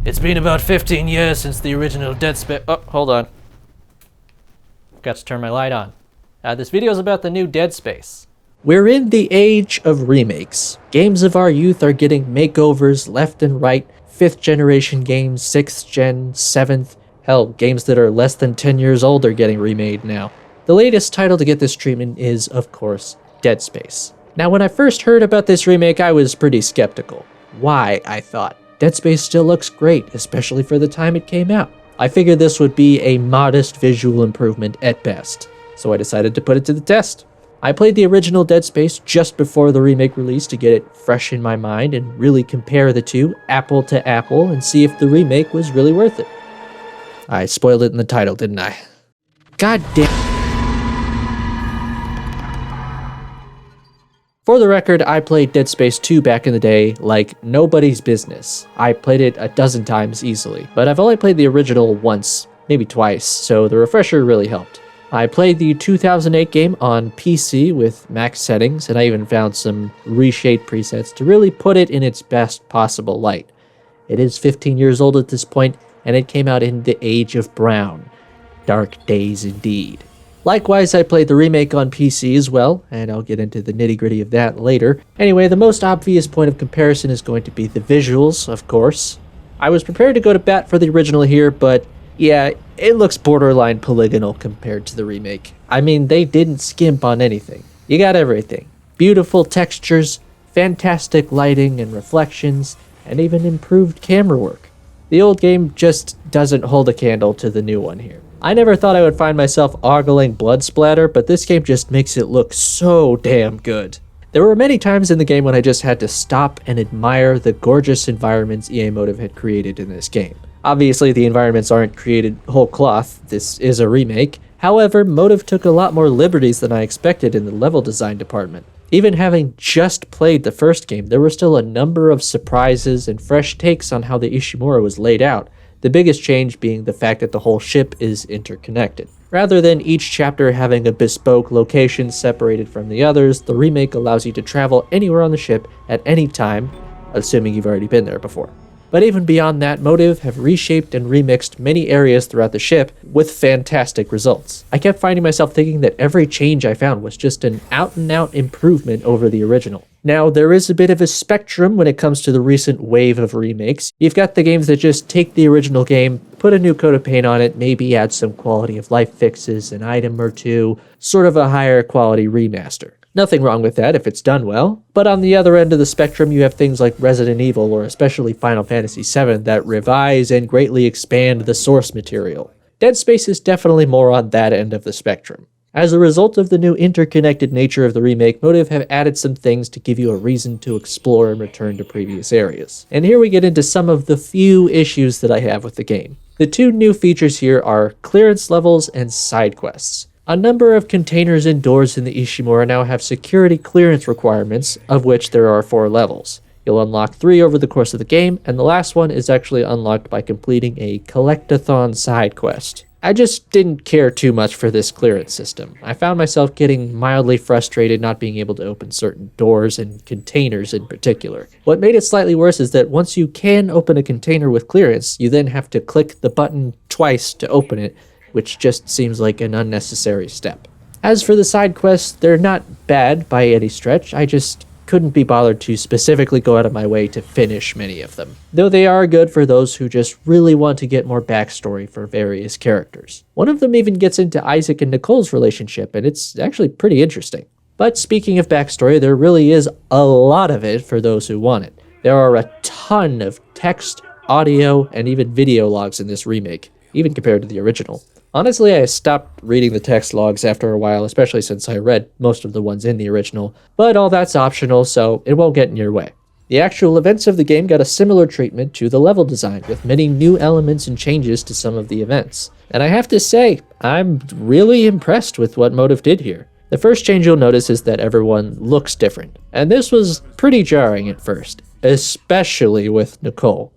It's been about 15 years since the original Dead Space... Oh, hold on. Forgot to turn my light on. This video is about the new Dead Space. We're in the age of remakes. Games of our youth are getting makeovers left and right. 5th generation games, 6th gen, 7th. Hell, games that are less than 10 years old are getting remade now. The latest title to get this treatment is, of course, Dead Space. Now, when I first heard about this remake, I was pretty skeptical. Why, I thought. Dead Space still looks great, especially for the time it came out. I figured this would be a modest visual improvement at best, so I decided to put it to the test. I played the original Dead Space just before the remake release to get it fresh in my mind and really compare the two, apple to apple, and see if the remake was really worth it. I spoiled it in the title, didn't I? God damn. For the record, I played Dead Space 2 back in the day like nobody's business. I played it a dozen times easily, but I've only played the original once, maybe twice, so the refresher really helped. I played the 2008 game on PC with max settings, and I even found some reshade presets to really put it in its best possible light. It is 15 years old at this point, and it came out in the Age of Brown. Dark days indeed. Likewise, I played the remake on PC as well, and I'll get into the nitty-gritty of that later. Anyway, the most obvious point of comparison is going to be the visuals, of course. I was prepared to go to bat for the original here, but yeah, it looks borderline polygonal compared to the remake. I mean, they didn't skimp on anything. You got everything. Beautiful textures, fantastic lighting and reflections, and even improved camera work. The old game just doesn't hold a candle to the new one here. I never thought I would find myself ogling blood splatter, but this game just makes it look so damn good. There were many times in the game when I just had to stop and admire the gorgeous environments EA Motive had created in this game. Obviously, the environments aren't created whole cloth, this is a remake. However, Motive took a lot more liberties than I expected in the level design department. Even having just played the first game, there were still a number of surprises and fresh takes on how the Ishimura was laid out. The biggest change being the fact that the whole ship is interconnected. Rather than each chapter having a bespoke location separated from the others, the remake allows you to travel anywhere on the ship at any time, assuming you've already been there before. But even beyond that, Motive have reshaped and remixed many areas throughout the ship with fantastic results. I kept finding myself thinking that every change I found was just an out-and-out improvement over the original. Now, there is a bit of a spectrum when it comes to the recent wave of remakes. You've got the games that just take the original game, put a new coat of paint on it, maybe add some quality of life fixes, an item or two, sort of a higher quality remaster. Nothing wrong with that if it's done well, but on the other end of the spectrum you have things like Resident Evil or especially Final Fantasy VII that revise and greatly expand the source material. Dead Space is definitely more on that end of the spectrum. As a result of the new interconnected nature of the remake, Motive have added some things to give you a reason to explore and return to previous areas. And here we get into some of the few issues that I have with the game. The two new features here are clearance levels and side quests. A number of containers and doors in the Ishimura now have security clearance requirements, of which there are 4 levels. You'll unlock 3 over the course of the game, and the last one is actually unlocked by completing a collect-a-thon side quest. I just didn't care too much for this clearance system. I found myself getting mildly frustrated not being able to open certain doors and containers in particular. What made it slightly worse is that once you can open a container with clearance, you then have to click the button twice to open it, which just seems like an unnecessary step. As for the side quests, they're not bad by any stretch, I just couldn't be bothered to specifically go out of my way to finish many of them, though they are good for those who just really want to get more backstory for various characters. One of them even gets into Isaac and Nicole's relationship, and it's actually pretty interesting. But speaking of backstory, there really is a lot of it for those who want it. There are a ton of text, audio, and even video logs in this remake, even compared to the original. Honestly, I stopped reading the text logs after a while, especially since I read most of the ones in the original, but all that's optional, so it won't get in your way. The actual events of the game got a similar treatment to the level design, with many new elements and changes to some of the events. And I have to say, I'm really impressed with what Motive did here. The first change you'll notice is that everyone looks different, and this was pretty jarring at first, especially with Nicole.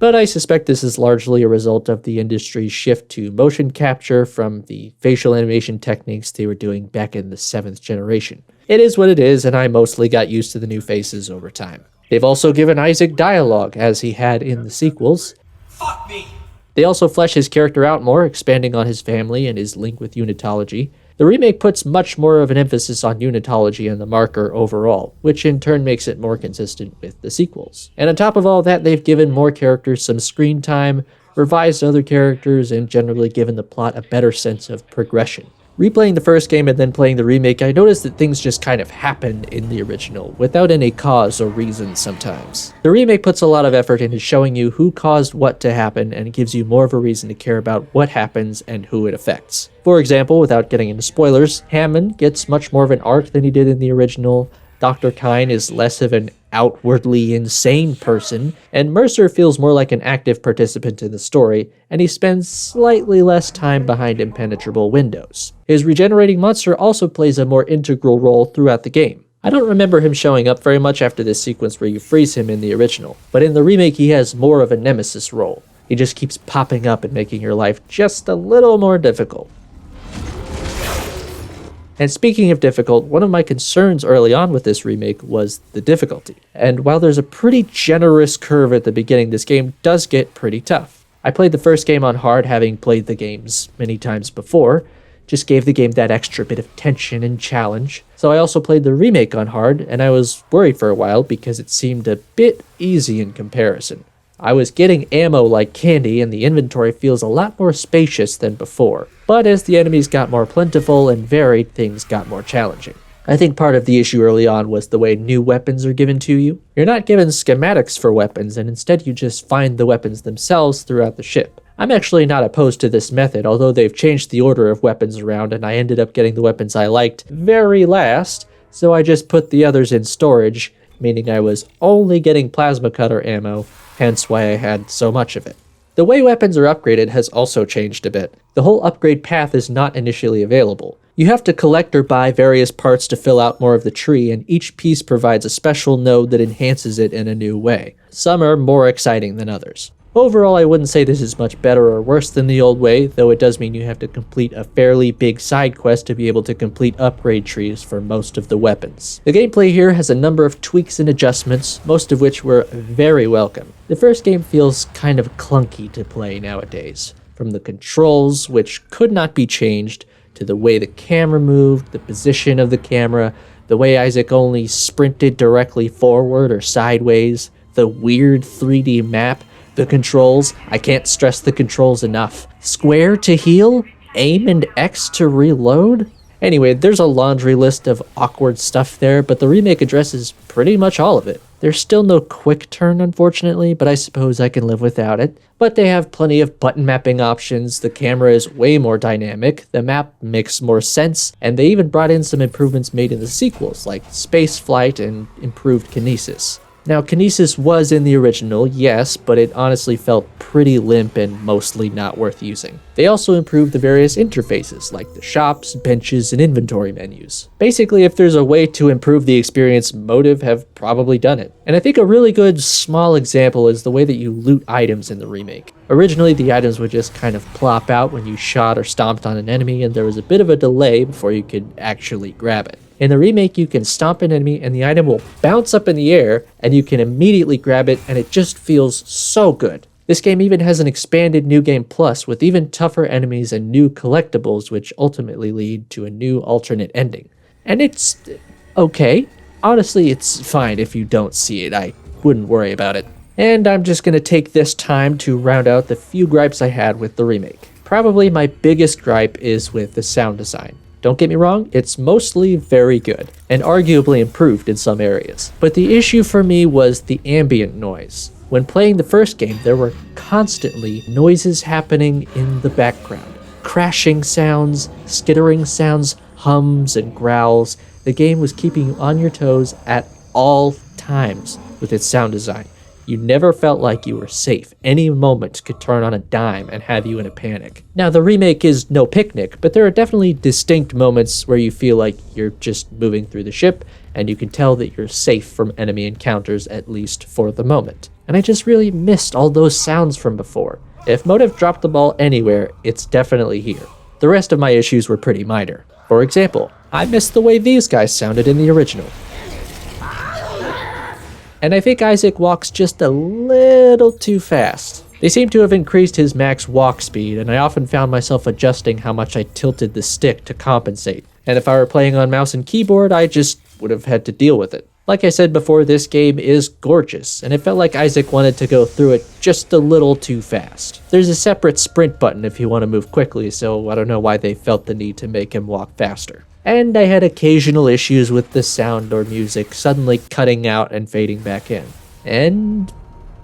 But I suspect this is largely a result of the industry's shift to motion capture from the facial animation techniques they were doing back in the 7th generation. It is what it is, and I mostly got used to the new faces over time. They've also given Isaac dialogue, as he had in the sequels. Fuck me! They also flesh his character out more, expanding on his family and his link with unitology. The remake puts much more of an emphasis on unitology and the marker overall, which in turn makes it more consistent with the sequels. And on top of all that, they've given more characters some screen time, revised other characters, and generally given the plot a better sense of progression. Replaying the first game and then playing the remake, I noticed that things just kind of happen in the original, without any cause or reason sometimes. The remake puts a lot of effort into showing you who caused what to happen and gives you more of a reason to care about what happens and who it affects. For example, without getting into spoilers, Hammond gets much more of an arc than he did in the original, Dr. Kyne is less of an outwardly insane person, and Mercer feels more like an active participant in the story, and he spends slightly less time behind impenetrable windows. His regenerating monster also plays a more integral role throughout the game. I don't remember him showing up very much after this sequence where you freeze him in the original, but in the remake he has more of a nemesis role. He just keeps popping up and making your life just a little more difficult. And speaking of difficult, one of my concerns early on with this remake was the difficulty. And while there's a pretty generous curve at the beginning, this game does get pretty tough. I played the first game on hard, having played the games many times before, just gave the game that extra bit of tension and challenge. So I also played the remake on hard, and I was worried for a while because it seemed a bit easy in comparison. I was getting ammo like candy, and the inventory feels a lot more spacious than before. But as the enemies got more plentiful and varied, things got more challenging. I think part of the issue early on was the way new weapons are given to you. You're not given schematics for weapons, and instead you just find the weapons themselves throughout the ship. I'm actually not opposed to this method, although they've changed the order of weapons around, and I ended up getting the weapons I liked very last, so I just put the others in storage, meaning I was only getting plasma cutter ammo, hence why I had so much of it. The way weapons are upgraded has also changed a bit. The whole upgrade path is not initially available. You have to collect or buy various parts to fill out more of the tree, and each piece provides a special node that enhances it in a new way. Some are more exciting than others. Overall, I wouldn't say this is much better or worse than the old way, though it does mean you have to complete a fairly big side quest to be able to complete upgrade trees for most of the weapons. The gameplay here has a number of tweaks and adjustments, most of which were very welcome. The first game feels kind of clunky to play nowadays, from the controls, which could not be changed, to the way the camera moved, the position of the camera, the way Isaac only sprinted directly forward or sideways, the weird 3D map, the controls. I can't stress the controls enough. Square to heal? Aim and X to reload? Anyway, there's a laundry list of awkward stuff there, but the remake addresses pretty much all of it. There's still no quick turn, unfortunately, but I suppose I can live without it. But they have plenty of button mapping options, the camera is way more dynamic, the map makes more sense, and they even brought in some improvements made in the sequels, like space flight and improved kinesis. Now, kinesis was in the original, yes, but it honestly felt pretty limp and mostly not worth using. They also improved the various interfaces, like the shops, benches, and inventory menus. Basically, if there's a way to improve the experience, Motive have probably done it. And I think a really good small example is the way that you loot items in the remake. Originally, the items would just kind of plop out when you shot or stomped on an enemy, and there was a bit of a delay before you could actually grab it. In the remake, you can stomp an enemy and the item will bounce up in the air and you can immediately grab it, and it just feels so good. This game even has an expanded New Game Plus with even tougher enemies and new collectibles, which ultimately lead to a new alternate ending. And it's okay. Honestly, it's fine if you don't see it. I wouldn't worry about it. And I'm just going to take this time to round out the few gripes I had with the remake. Probably my biggest gripe is with the sound design. Don't get me wrong, it's mostly very good, and arguably improved in some areas. But the issue for me was the ambient noise. When playing the first game, there were constantly noises happening in the background. Crashing sounds, skittering sounds, hums and growls. The game was keeping you on your toes at all times with its sound design. You never felt like you were safe. Any moment could turn on a dime and have you in a panic. Now, the remake is no picnic, but there are definitely distinct moments where you feel like you're just moving through the ship, and you can tell that you're safe from enemy encounters, at least for the moment. And I just really missed all those sounds from before. If Motive dropped the ball anywhere, it's definitely here. The rest of my issues were pretty minor. For example, I missed the way these guys sounded in the original. and I think Isaac walks just a little too fast. They seem to have increased his max walk speed, and I often found myself adjusting how much I tilted the stick to compensate. And if I were playing on mouse and keyboard, I just would have had to deal with it. Like I said before, this game is gorgeous, and it felt like Isaac wanted to go through it just a little too fast. There's a separate sprint button if you want to move quickly, so I don't know why they felt the need to make him walk faster. And I had occasional issues with the sound or music suddenly cutting out and fading back in. And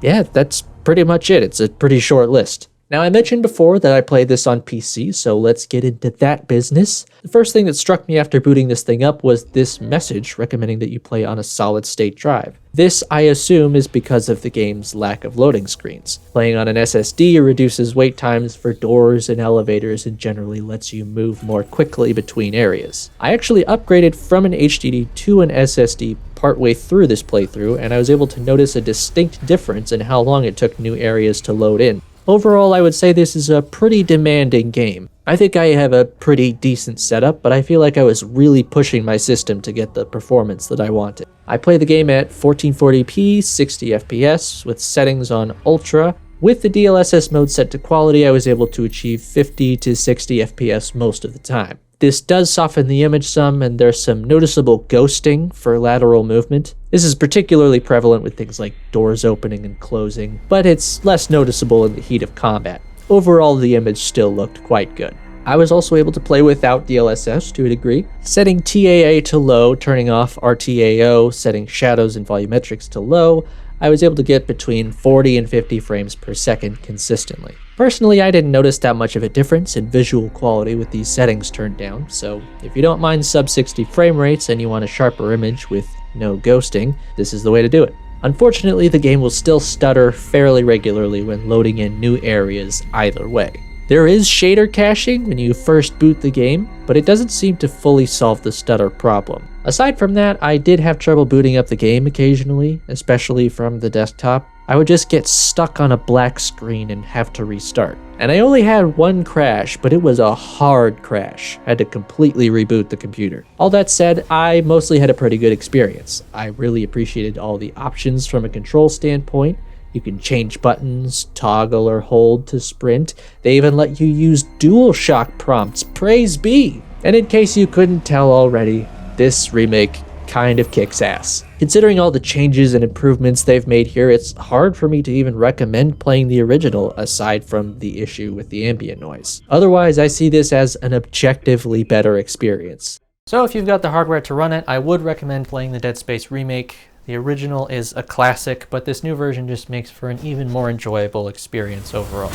yeah, that's pretty much it. It's a pretty short list. Now, I mentioned before that I played this on PC, so let's get into that business. The first thing that struck me after booting this thing up was this message recommending that you play on a solid-state drive. This, I assume, is because of the game's lack of loading screens. Playing on an SSD reduces wait times for doors and elevators and generally lets you move more quickly between areas. I actually upgraded from an HDD to an SSD partway through this playthrough, and I was able to notice a distinct difference in how long it took new areas to load in. Overall, I would say this is a pretty demanding game. I think I have a pretty decent setup, but I feel like I was really pushing my system to get the performance that I wanted. I play the game at 1440p, 60 FPS, with settings on Ultra. With the DLSS mode set to quality, I was able to achieve 50 to 60 FPS most of the time. This does soften the image some, and there's some noticeable ghosting for lateral movement. This is particularly prevalent with things like doors opening and closing, but it's less noticeable in the heat of combat. Overall, the image still looked quite good. I was also able to play without DLSS to a degree. Setting TAA to low, turning off RTAO, setting shadows and volumetrics to low, I was able to get between 40 and 50 frames per second consistently. Personally, I didn't notice that much of a difference in visual quality with these settings turned down, so if you don't mind sub 60 frame rates and you want a sharper image with no ghosting, this is the way to do it. Unfortunately, the game will still stutter fairly regularly when loading in new areas either way. There is shader caching when you first boot the game, but it doesn't seem to fully solve the stutter problem. Aside from that, I did have trouble booting up the game occasionally, especially from the desktop. I would just get stuck on a black screen and have to restart. And I only had one crash, but it was a hard crash. I had to completely reboot the computer. All that said, I mostly had a pretty good experience. I really appreciated all the options from a control standpoint. You can change buttons, toggle or hold to sprint. They even let you use DualShock prompts, praise be! And in case you couldn't tell already, this remake kind of kicks ass. Considering all the changes and improvements they've made here, it's hard for me to even recommend playing the original aside from the issue with the ambient noise. Otherwise, I see this as an objectively better experience. So if you've got the hardware to run it, I would recommend playing the Dead Space remake. The original is a classic, but this new version just makes for an even more enjoyable experience overall.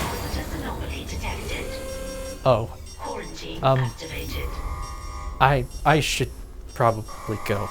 Oh. I should probably go.